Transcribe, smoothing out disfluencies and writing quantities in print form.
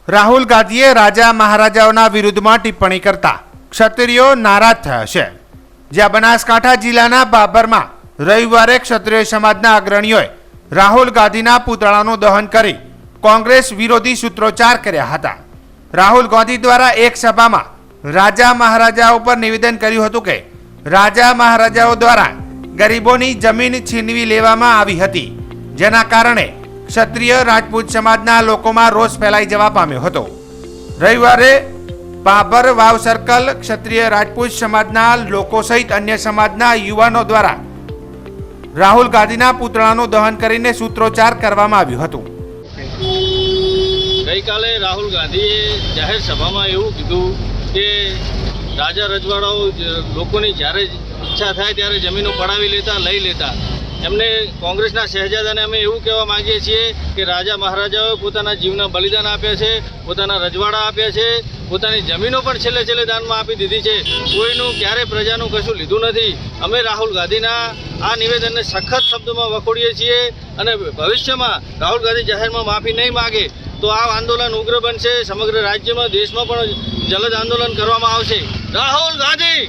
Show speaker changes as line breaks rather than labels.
રાહુલ ગાંધીએ રાજા મહારાજાઓના વિરુદ્ધમાં ટિપ્પણી કરતા ક્ષત્રિયો નારાજ થયા છે। જ્યાં બનાસકાંઠા જિલ્લાના બાબરમાં રવિવારે ક્ષત્રિય સમાજના અગ્રણીઓએ રાહુલ ગાંધીના પુતળાનું દહન કરી કોંગ્રેસ વિરોધી સૂત્રોચ્ચાર કર્યા હતા। રાહુલ ગાંધી દ્વારા એક સભામાં રાજા મહારાજાઓ પર નિવેદન કર્યું હતું કે રાજા મહારાજાઓ દ્વારા ગરીબોની જમીન છીનવી લેવામાં આવી હતી, જેના કારણે ક્ષત્રિય રાજપૂત સમાજના લોકોમાં રોષ ફેલાઈ જવા પામ્યો હતો। રવિવારે બાબર વાવ સર્કલ ક્ષત્રિય રાજપૂત સમાજના લોકો સહિત અન્ય સમાજના યુવાનો દ્વારા રાહુલ ગાંધીના પુતળાનું દહન કરીને સૂત્રોચ્ચાર કરવામાં આવ્યું હતું।
ગઈકાલે રાહુલ ગાંધીએ જાહેર સભામાં એવું કીધું કે રાજા રજવાડાઓ લોકોની જ્યારે ઈચ્છા થાય ત્યારે જમીનો પડાવી લેતા, લઈ લેતા। એમને કોંગ્રેસના શહેજાદાને અમે એવું કહેવા માંગીએ છીએ કે રાજા મહારાજાઓએ પોતાના જીવના બલિદાન આપ્યા છે, પોતાના રજવાડા આપ્યા છે, પોતાની જમીનો પણ છેલ્લે દાનમાં આપી દીધી છે। કોઈનું ક્યારેય પ્રજાનું કશું લીધું નથી। અમે રાહુલ ગાંધીના આ નિવેદનને સખત શબ્દોમાં વખોડીએ છીએ અને ભવિષ્યમાં રાહુલ ગાંધી જાહેરમાં માફી નહીં માગે તો આ આંદોલન ઉગ્ર બનશે। સમગ્ર રાજ્યમાં, દેશમાં પણ જલદ આંદોલન કરવામાં આવશે। રાહુલ ગાંધી